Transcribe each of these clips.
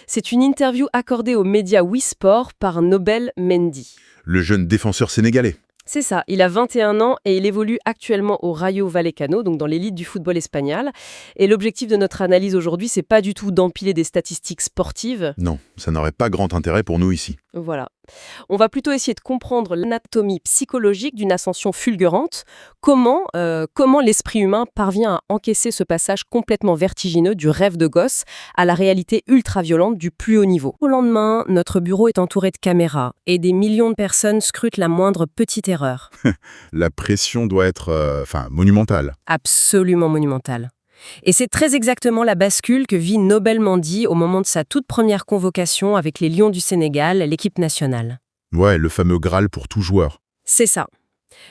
C'est une interview accordée aux médias Sport par Nobel Mendy. Le jeune défenseur sénégalais. C'est ça, il a 21 ans et il évolue actuellement au Rayo Vallecano, donc dans l'élite du football espagnol. Et l'objectif de notre analyse aujourd'hui, c'est pas du tout d'empiler des statistiques sportives. Non, ça n'aurait pas grand intérêt pour nous ici. Voilà. On va plutôt essayer de comprendre l'anatomie psychologique d'une ascension fulgurante. Comment l'esprit humain parvient à encaisser ce passage complètement vertigineux du rêve de gosse à la réalité ultra-violente du plus haut niveau. Au lendemain, notre bureau est entouré de caméras et des millions de personnes scrutent la moindre petite erreur. La pression doit être monumentale. Absolument monumentale. Et c'est très exactement la bascule que vit Nobel Mendy au moment de sa toute première convocation avec les Lions du Sénégal, l'équipe nationale. Ouais, le fameux Graal pour tout joueur. C'est ça.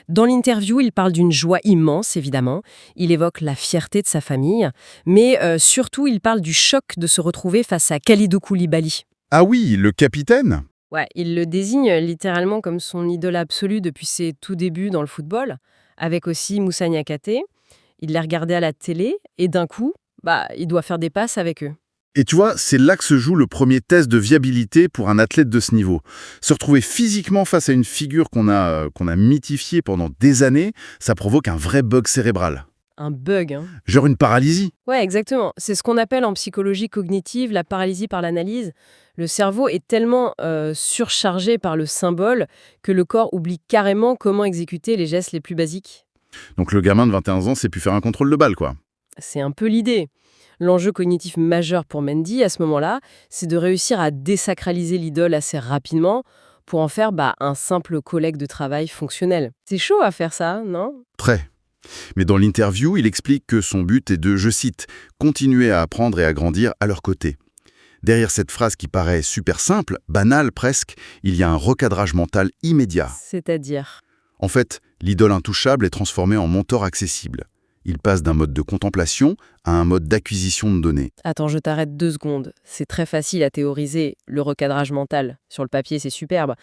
Dans l'interview, il parle d'une joie immense, évidemment. Il évoque la fierté de sa famille, mais surtout, il parle du choc de se retrouver face à Kalidou Koulibaly. Ah oui, le capitaine? Ouais, il le désigne littéralement comme son idole absolue depuis ses tout débuts dans le football, avec aussi Moussa Niakhaté. Il les regardait à la télé et d'un coup, il doit faire des passes avec eux. Et tu vois, c'est là que se joue le premier test de viabilité pour un athlète de ce niveau. Se retrouver physiquement face à une figure qu'on a mythifiée pendant des années, ça provoque un vrai bug cérébral. Un bug, hein. Genre une paralysie. Ouais, exactement. C'est ce qu'on appelle en psychologie cognitive la paralysie par l'analyse. Le cerveau est tellement surchargé par le symbole que le corps oublie carrément comment exécuter les gestes les plus basiques. Donc le gamin de 21 ans sait plus faire un contrôle de balle, quoi. C'est un peu l'idée. L'enjeu cognitif majeur pour Mendy, à ce moment-là, c'est de réussir à désacraliser l'idole assez rapidement pour en faire un simple collègue de travail fonctionnel. C'est chaud à faire ça, non? Très. Mais dans l'interview, il explique que son but est de, je cite, « continuer à apprendre et à grandir à leur côté ». Derrière cette phrase qui paraît super simple, banale presque, il y a un recadrage mental immédiat. C'est-à-dire? En fait, l'idole intouchable est transformée en mentor accessible. Il passe d'un mode de contemplation à un mode d'acquisition de données. Attends, je t'arrête 2 secondes. C'est très facile à théoriser, le recadrage mental. Sur le papier, c'est superbe.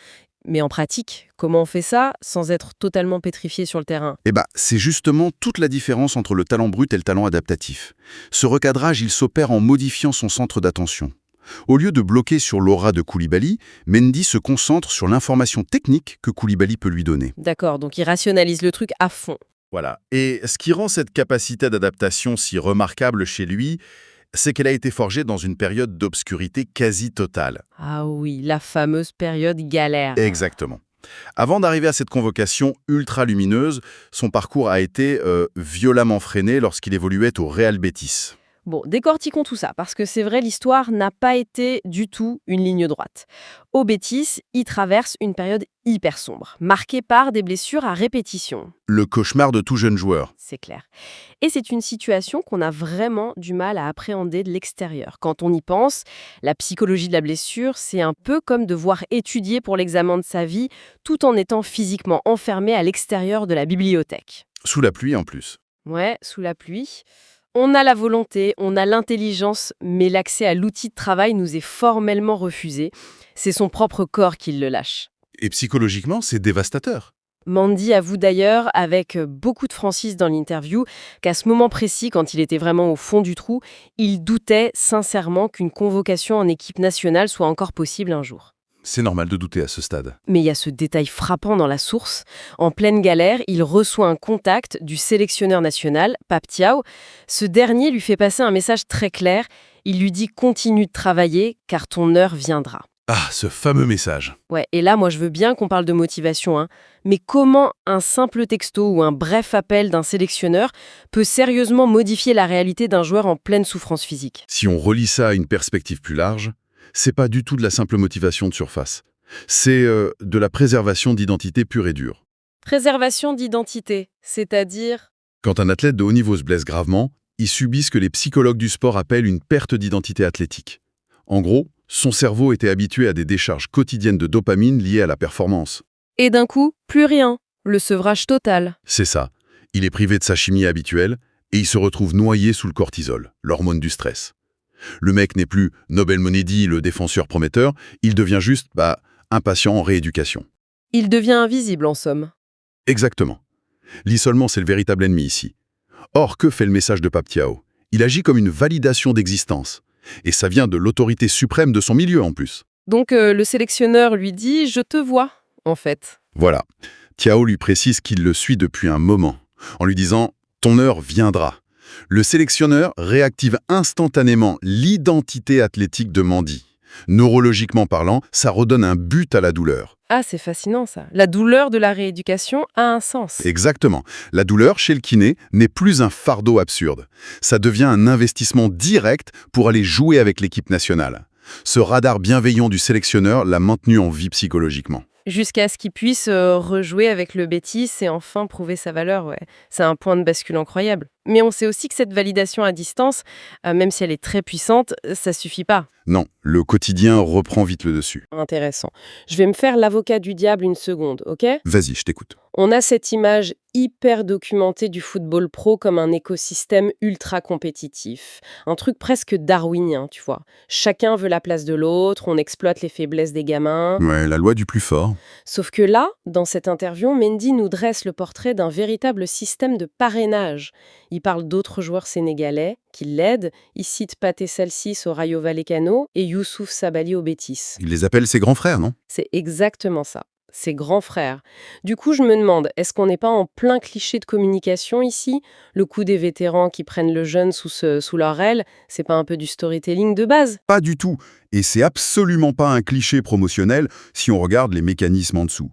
Mais en pratique, comment on fait ça sans être totalement pétrifié sur le terrain? C'est justement toute la différence entre le talent brut et le talent adaptatif. Ce recadrage, il s'opère en modifiant son centre d'attention. Au lieu de bloquer sur l'aura de Koulibaly, Mendy se concentre sur l'information technique que Koulibaly peut lui donner. D'accord, donc il rationalise le truc à fond. Voilà. Et ce qui rend cette capacité d'adaptation si remarquable chez lui, c'est qu'elle a été forgée dans une période d'obscurité quasi totale. Ah oui, la fameuse période galère. Exactement. Avant d'arriver à cette convocation ultra lumineuse, son parcours a été violemment freiné lorsqu'il évoluait au Real Betis. Bon, décortiquons tout ça, parce que c'est vrai, l'histoire n'a pas été du tout une ligne droite. Au Betis, il traverse une période hyper sombre, marquée par des blessures à répétition. Le cauchemar de tout jeune joueur. C'est clair. Et c'est une situation qu'on a vraiment du mal à appréhender de l'extérieur. Quand on y pense, la psychologie de la blessure, c'est un peu comme devoir étudier pour l'examen de sa vie, tout en étant physiquement enfermé à l'extérieur de la bibliothèque. Sous la pluie en plus. Ouais, sous la pluie. On a la volonté, on a l'intelligence, mais l'accès à l'outil de travail nous est formellement refusé. C'est son propre corps qui le lâche. Et psychologiquement, c'est dévastateur. Mendy avoue d'ailleurs, avec beaucoup de franchise dans l'interview, qu'à ce moment précis, quand il était vraiment au fond du trou, il doutait sincèrement qu'une convocation en équipe nationale soit encore possible un jour. C'est normal de douter à ce stade. Mais il y a ce détail frappant dans la source. En pleine galère, il reçoit un contact du sélectionneur national, Pape Thiaw. Ce dernier lui fait passer un message très clair. Il lui dit « Continue de travailler, car ton heure viendra ». Ah, ce fameux message. Ouais, et là, moi, je veux bien qu'on parle de motivation, hein. Mais comment un simple texto ou un bref appel d'un sélectionneur peut sérieusement modifier la réalité d'un joueur en pleine souffrance physique? Si on relie ça à une perspective plus large, c'est pas du tout de la simple motivation de surface. C'est de la préservation d'identité pure et dure. Préservation d'identité, c'est-à-dire? Quand un athlète de haut niveau se blesse gravement, il subit ce que les psychologues du sport appellent une perte d'identité athlétique. En gros, son cerveau était habitué à des décharges quotidiennes de dopamine liées à la performance. Et d'un coup, plus rien. Le sevrage total. C'est ça. Il est privé de sa chimie habituelle et il se retrouve noyé sous le cortisol, l'hormone du stress. Le mec n'est plus Nobel Mendy, le défenseur prometteur, il devient juste, un patient en rééducation. Il devient invisible, en somme. Exactement. L'isolement, c'est le véritable ennemi ici. Or, que fait le message de Pape Thiaw? Il agit comme une validation d'existence. Et ça vient de l'autorité suprême de son milieu en plus. Donc le sélectionneur lui dit « je te vois », en fait. Voilà. Thiao lui précise qu'il le suit depuis un moment, en lui disant « ton heure viendra ». Le sélectionneur réactive instantanément l'identité athlétique de Mandy. Neurologiquement parlant, ça redonne un but à la douleur. Ah, c'est fascinant ça. La douleur de la rééducation a un sens. Exactement. La douleur, chez le kiné, n'est plus un fardeau absurde. Ça devient un investissement direct pour aller jouer avec l'équipe nationale. Ce radar bienveillant du sélectionneur l'a maintenu en vie psychologiquement. Jusqu'à ce qu'il puisse rejouer avec le Betis et enfin prouver sa valeur, ouais. C'est un point de bascule incroyable. Mais on sait aussi que cette validation à distance, même si elle est très puissante, ça suffit pas. Non, le quotidien reprend vite le dessus. Intéressant. Je vais me faire l'avocat du diable une seconde, ok? Vas-y, je t'écoute. On a cette image hyper documentée du football pro comme un écosystème ultra compétitif. Un truc presque darwinien, tu vois. Chacun veut la place de l'autre, on exploite les faiblesses des gamins. Ouais, la loi du plus fort. Sauf que là, dans cette interview, Mendy nous dresse le portrait d'un véritable système de parrainage. Il parle d'autres joueurs sénégalais qui l'aident. Il cite Pathé Salcis au Rayo Vallecano et Youssouf Sabaly au Betis. Il les appelle ses grands frères, non? C'est exactement ça. Ses grands frères. Du coup, je me demande, est-ce qu'on n'est pas en plein cliché de communication ici? Le coup des vétérans qui prennent le jeune sous leur aile, c'est pas un peu du storytelling de base? Pas du tout. Et c'est absolument pas un cliché promotionnel si on regarde les mécanismes en dessous.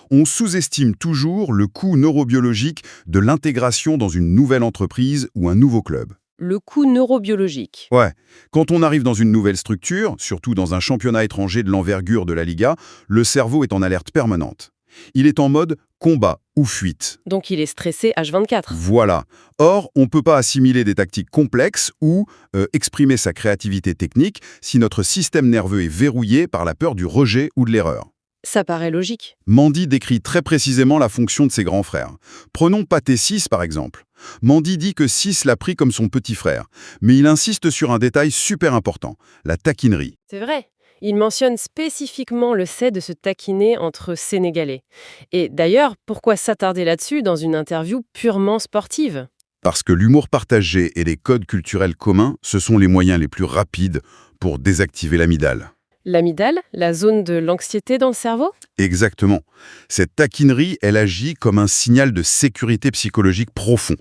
On sous-estime toujours le coût neurobiologique de l'intégration dans une nouvelle entreprise ou un nouveau club. Le coût neurobiologique. Ouais, quand on arrive dans une nouvelle structure, surtout dans un championnat étranger de l'envergure de la Liga, le cerveau est en alerte permanente. Il est en mode combat ou fuite. Donc il est stressé H24. Voilà. Or, on ne peut pas assimiler des tactiques complexes ou exprimer sa créativité technique si notre système nerveux est verrouillé par la peur du rejet ou de l'erreur. Ça paraît logique. Mandy décrit très précisément la fonction de ses grands frères. Prenons Pathé Ciss par exemple. Mandy dit que Ciss l'a pris comme son petit frère, mais il insiste sur un détail super important, la taquinerie. C'est vrai. Il mentionne spécifiquement le fait de se taquiner entre Sénégalais. Et d'ailleurs, pourquoi s'attarder là-dessus dans une interview purement sportive? Parce que l'humour partagé et les codes culturels communs, ce sont les moyens les plus rapides pour désactiver l'amygdale. L'amygdale, la zone de l'anxiété dans le cerveau? Exactement. Cette taquinerie, elle agit comme un signal de sécurité psychologique profond.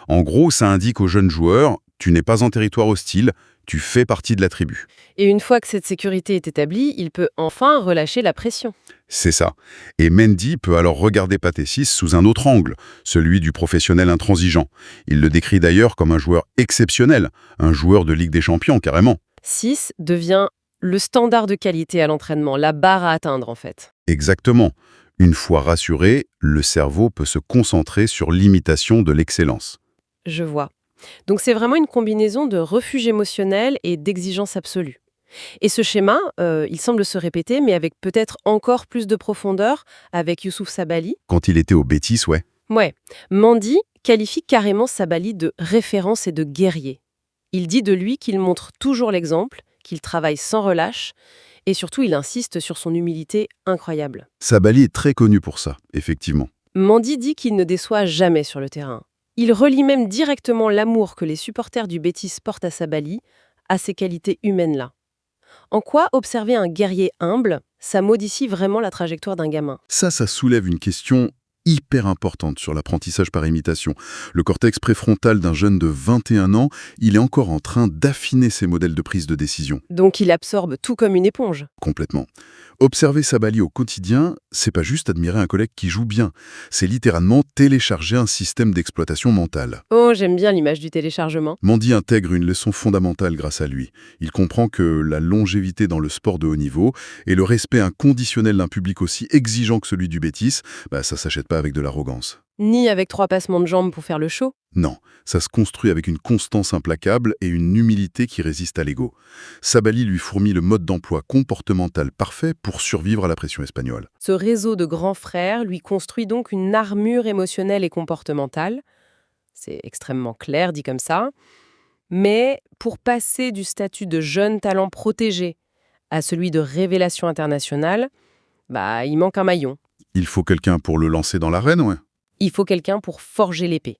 En gros, ça indique aux jeunes joueurs, tu n'es pas en territoire hostile, tu fais partie de la tribu. Et une fois que cette sécurité est établie, il peut enfin relâcher la pression. C'est ça. Et Mendy peut alors regarder Pathé Ciss sous un autre angle, celui du professionnel intransigeant. Il le décrit d'ailleurs comme un joueur exceptionnel, un joueur de Ligue des Champions carrément. Ciss devient le standard de qualité à l'entraînement, la barre à atteindre en fait. Exactement. Une fois rassuré, le cerveau peut se concentrer sur l'imitation de l'excellence. Je vois. Donc c'est vraiment une combinaison de refuge émotionnel et d'exigence absolue. Et ce schéma, il semble se répéter, mais avec peut-être encore plus de profondeur avec Youssouf Sabaly. Quand il était au Betis, ouais. Ouais, Mandy qualifie carrément Sabaly de référence et de guerrier. Il dit de lui qu'il montre toujours l'exemple, qu'il travaille sans relâche, et surtout il insiste sur son humilité incroyable. Sabaly est très connu pour ça, effectivement. Mandy dit qu'il ne déçoit jamais sur le terrain. Il relie même directement l'amour que les supporters du Betis portent à Sabaly, à ces qualités humaines-là. En quoi observer un guerrier humble, ça modifie vraiment la trajectoire d'un gamin? Ça soulève une question hyper importante sur l'apprentissage par imitation. Le cortex préfrontal d'un jeune de 21 ans, il est encore en train d'affiner ses modèles de prise de décision. Donc il absorbe tout comme une éponge. Complètement. Observer Sabaly au quotidien, c'est pas juste admirer un collègue qui joue bien, c'est littéralement télécharger un système d'exploitation mentale. Oh, j'aime bien l'image du téléchargement. Mandy intègre une leçon fondamentale grâce à lui. Il comprend que la longévité dans le sport de haut niveau et le respect inconditionnel d'un public aussi exigeant que celui du Betis, ça s'achète pas avec de l'arrogance. Ni avec 3 passements de jambes pour faire le show. Non, ça se construit avec une constance implacable et une humilité qui résiste à l'ego. Sabaly lui fournit le mode d'emploi comportemental parfait pour survivre à la pression espagnole. Ce réseau de grands frères lui construit donc une armure émotionnelle et comportementale. C'est extrêmement clair dit comme ça. Mais pour passer du statut de jeune talent protégé à celui de révélation internationale, il manque un maillon. Il faut quelqu'un pour le lancer dans l'arène, ouais. Il faut quelqu'un pour forger l'épée.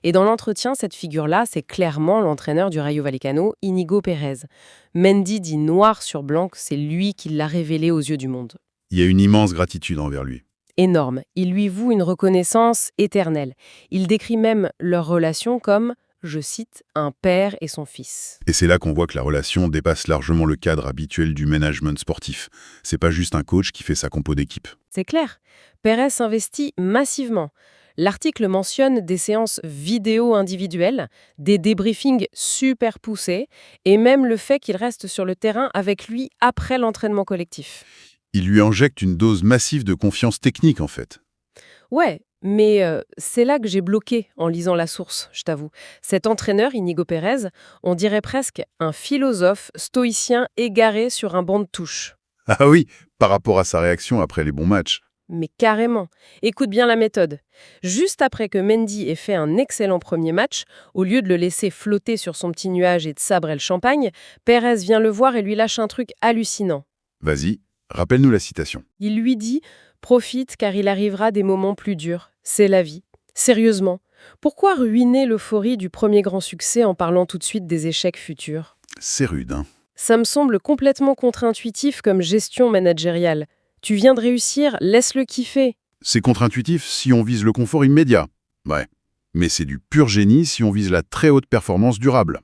Et dans l'entretien, cette figure-là, c'est clairement l'entraîneur du Rayo Vallecano, Íñigo Pérez. Mendy dit noir sur blanc que c'est lui qui l'a révélé aux yeux du monde. Il y a une immense gratitude envers lui. Énorme. Il lui voue une reconnaissance éternelle. Il décrit même leur relation comme, je cite, un père et son fils. Et c'est là qu'on voit que la relation dépasse largement le cadre habituel du management sportif. C'est pas juste un coach qui fait sa compo d'équipe. C'est clair. Pérez s'investit massivement. L'article mentionne des séances vidéo individuelles, des débriefings super poussés, et même le fait qu'il reste sur le terrain avec lui après l'entraînement collectif. Il lui injecte une dose massive de confiance technique, en fait. Ouais, mais c'est là que j'ai bloqué en lisant la source, je t'avoue. Cet entraîneur, Íñigo Pérez, on dirait presque un philosophe stoïcien égaré sur un banc de touche. Ah oui, par rapport à sa réaction après les bons matchs. Mais carrément. Écoute bien la méthode. Juste après que Mendy ait fait un excellent premier match, au lieu de le laisser flotter sur son petit nuage et de sabrer le champagne, Pérez vient le voir et lui lâche un truc hallucinant. Vas-y, rappelle-nous la citation. Il lui dit « Profite car il arrivera des moments plus durs. C'est la vie. Sérieusement, pourquoi ruiner l'euphorie du premier grand succès en parlant tout de suite des échecs futurs ?» C'est rude, hein. Ça me semble complètement contre-intuitif comme gestion managériale. Tu viens de réussir, laisse-le kiffer. C'est contre-intuitif si on vise le confort immédiat. Ouais. Mais c'est du pur génie si on vise la très haute performance durable.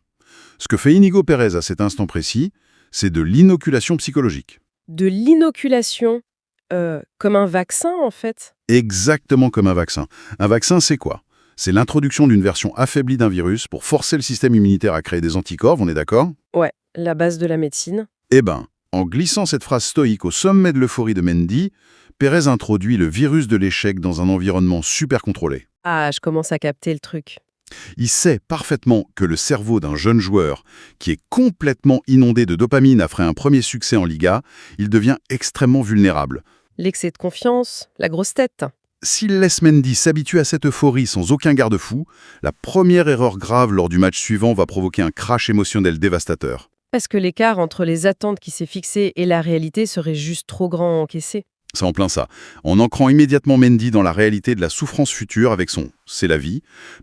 Ce que fait Íñigo Pérez à cet instant précis, c'est de l'inoculation psychologique. De l'inoculation, comme un vaccin en fait. Exactement comme un vaccin. Un vaccin, c'est quoi? C'est l'introduction d'une version affaiblie d'un virus pour forcer le système immunitaire à créer des anticorps, on est d'accord? Ouais, la base de la médecine. Eh ben, en glissant cette phrase stoïque au sommet de l'euphorie de Mendy, Pérez introduit le virus de l'échec dans un environnement super contrôlé. Ah, je commence à capter le truc. Il sait parfaitement que le cerveau d'un jeune joueur qui est complètement inondé de dopamine après un premier succès en Liga, il devient extrêmement vulnérable. L'excès de confiance, la grosse tête. S'il laisse Mendy s'habituer à cette euphorie sans aucun garde-fou, la première erreur grave lors du match suivant va provoquer un crash émotionnel dévastateur. Parce que l'écart entre les attentes qui s'est fixé et la réalité serait juste trop grand à encaisser. C'est en plein ça. En ancrant immédiatement Mendy dans la réalité de la souffrance future avec son « c'est la vie »,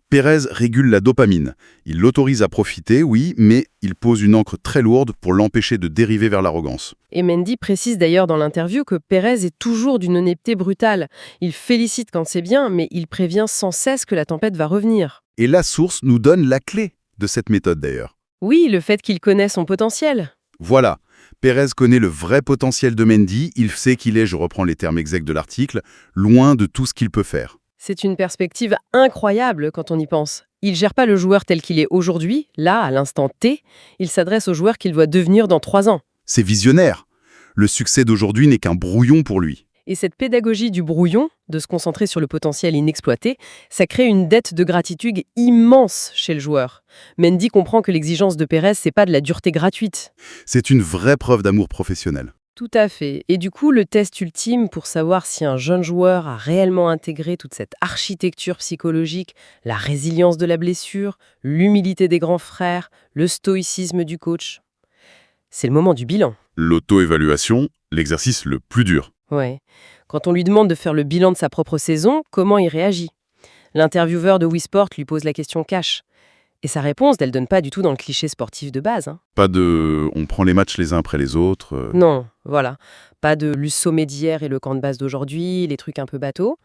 Pérez régule la dopamine. Il l'autorise à profiter, oui, mais il pose une ancre très lourde pour l'empêcher de dériver vers l'arrogance. Et Mendy précise d'ailleurs dans l'interview que Pérez est toujours d'une honnêteté brutale. Il félicite quand c'est bien, mais il prévient sans cesse que la tempête va revenir. Et la source nous donne la clé de cette méthode d'ailleurs. Oui, le fait qu'il connaît son potentiel. Voilà. Pérez connaît le vrai potentiel de Mendy, il sait qu'il est, je reprends les termes exacts de l'article, loin de tout ce qu'il peut faire. C'est une perspective incroyable quand on y pense. Il ne gère pas le joueur tel qu'il est aujourd'hui, là, à l'instant T, il s'adresse au joueur qu'il doit devenir dans 3 ans. C'est visionnaire. Le succès d'aujourd'hui n'est qu'un brouillon pour lui. Et cette pédagogie du brouillon, de se concentrer sur le potentiel inexploité, ça crée une dette de gratitude immense chez le joueur. Mendy comprend que l'exigence de Pérez, c'est pas de la dureté gratuite. C'est une vraie preuve d'amour professionnel. Tout à fait. Et du coup, le test ultime pour savoir si un jeune joueur a réellement intégré toute cette architecture psychologique, la résilience de la blessure, l'humilité des grands frères, le stoïcisme du coach, c'est le moment du bilan. L'auto-évaluation, l'exercice le plus dur. Ouais. Quand on lui demande de faire le bilan de sa propre saison, comment il réagit? L'intervieweur de WeSport lui pose la question cash. Et sa réponse, elle donne pas du tout dans le cliché sportif de base. Pas de « on prend les matchs les uns après les autres ». Non, voilà. Pas de le sommet d'hier et le camp de base d'aujourd'hui, les trucs un peu bateaux.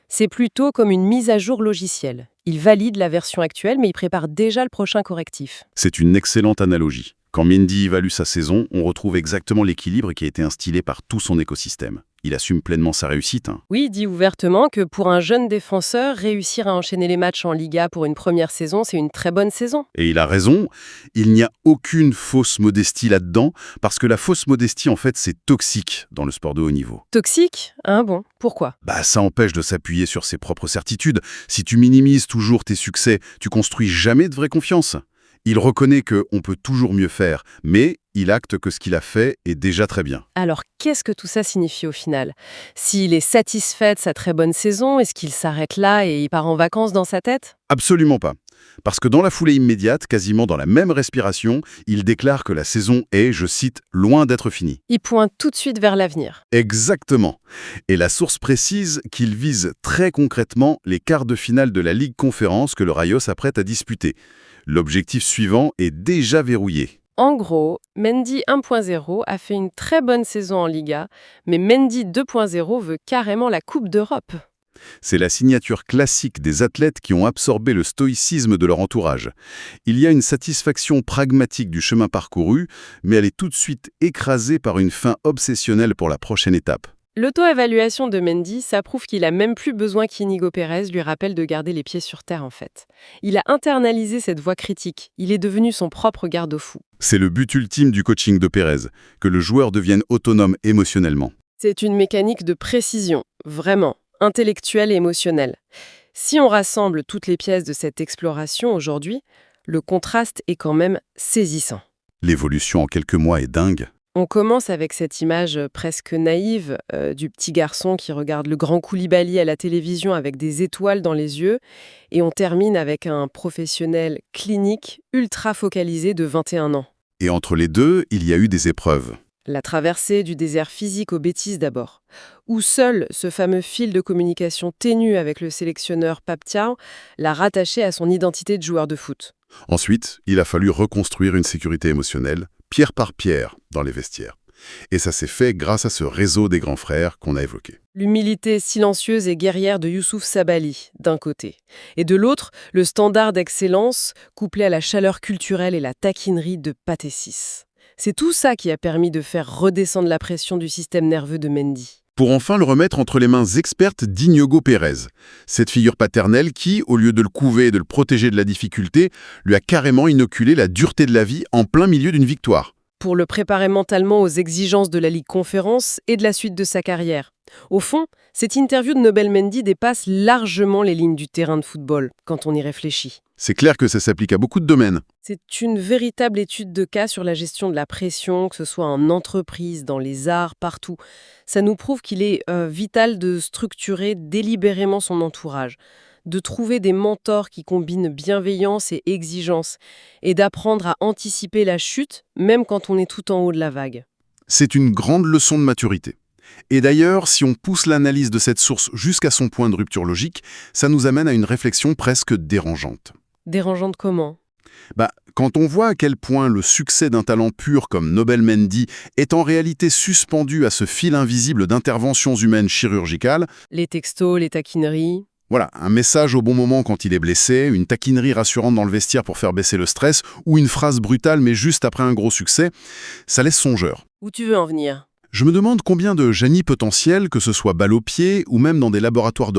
C'est plutôt comme une mise à jour logicielle. Il valide la version actuelle, mais il prépare déjà le prochain correctif. C'est une excellente analogie. Quand Mendy évalue sa saison, on retrouve exactement l'équilibre qui a été instillé par tout son écosystème. Il assume pleinement sa réussite. Oui, il dit ouvertement que pour un jeune défenseur, réussir à enchaîner les matchs en Liga pour une première saison, c'est une très bonne saison. Et il a raison, il n'y a aucune fausse modestie là-dedans, parce que la fausse modestie, en fait, c'est toxique dans le sport de haut niveau. Toxique? Bon, pourquoi? Ça empêche de s'appuyer sur ses propres certitudes. Si tu minimises toujours tes succès, tu construis jamais de vraie confiance. Il reconnaît qu'on peut toujours mieux faire, mais il acte que ce qu'il a fait est déjà très bien. Alors, qu'est-ce que tout ça signifie au final? S'il est satisfait de sa très bonne saison, est-ce qu'il s'arrête là et il part en vacances dans sa tête? Absolument pas. Parce que dans la foulée immédiate, quasiment dans la même respiration, il déclare que la saison est, je cite, « loin d'être finie ». Il pointe tout de suite vers l'avenir. Exactement. Et la source précise qu'il vise très concrètement les quarts de finale de la Ligue Conférence que le Rayo s'apprête à disputer. L'objectif suivant est déjà verrouillé. En gros, Mendy 1.0 a fait une très bonne saison en Liga, mais Mendy 2.0 veut carrément la Coupe d'Europe. C'est la signature classique des athlètes qui ont absorbé le stoïcisme de leur entourage. Il y a une satisfaction pragmatique du chemin parcouru, mais elle est tout de suite écrasée par une fin obsessionnelle pour la prochaine étape. L'auto-évaluation de Mendy, ça prouve qu'il a même plus besoin qu'Inigo Pérez lui rappelle de garder les pieds sur terre en fait. Il a internalisé cette voix critique, il est devenu son propre garde-fou. C'est le but ultime du coaching de Pérez, que le joueur devienne autonome émotionnellement. C'est une mécanique de précision, vraiment, intellectuelle et émotionnelle. Si on rassemble toutes les pièces de cette exploration aujourd'hui, le contraste est quand même saisissant. L'évolution en quelques mois est dingue. On commence avec cette image presque naïve du petit garçon qui regarde le grand Koulibaly à la télévision avec des étoiles dans les yeux, et on termine avec un professionnel clinique ultra focalisé de 21 ans. Et entre les deux, il y a eu des épreuves. La traversée du désert physique aux bêtises d'abord, où seul ce fameux fil de communication ténu avec le sélectionneur Pape Thiaw l'a rattaché à son identité de joueur de foot. Ensuite, il a fallu reconstruire une sécurité émotionnelle, pierre par pierre, dans les vestiaires. Et ça s'est fait grâce à ce réseau des grands frères qu'on a évoqué. L'humilité silencieuse et guerrière de Youssouf Sabaly, d'un côté. Et de l'autre, le standard d'excellence, couplé à la chaleur culturelle et la taquinerie de Pathé Ciss. C'est tout ça qui a permis de faire redescendre la pression du système nerveux de Mendy. Pour enfin le remettre entre les mains expertes d'Inigo Pérez. Cette figure paternelle qui, au lieu de le couver et de le protéger de la difficulté, lui a carrément inoculé la dureté de la vie en plein milieu d'une victoire. Pour le préparer mentalement aux exigences de la Ligue Conférence et de la suite de sa carrière. Au fond, cette interview de Nobel Mendy dépasse largement les lignes du terrain de football, quand on y réfléchit. C'est clair que ça s'applique à beaucoup de domaines. C'est une véritable étude de cas sur la gestion de la pression, que ce soit en entreprise, dans les arts, partout. Ça nous prouve qu'il est vital de structurer délibérément son entourage, de trouver des mentors qui combinent bienveillance et exigence, et d'apprendre à anticiper la chute, même quand on est tout en haut de la vague. C'est une grande leçon de maturité. Et d'ailleurs, si on pousse l'analyse de cette source jusqu'à son point de rupture logique, ça nous amène à une réflexion presque dérangeante. Dérangeante comment ? Quand on voit à quel point le succès d'un talent pur comme Nobel Mendy est en réalité suspendu à ce fil invisible d'interventions humaines chirurgicales, les textos, les taquineries. Voilà, un message au bon moment quand il est blessé, une taquinerie rassurante dans le vestiaire pour faire baisser le stress, ou une phrase brutale mais juste après un gros succès, ça laisse songeur. Où tu veux en venir ? Je me demande combien de génies potentiels, que ce soit balle au pied ou même dans des laboratoires de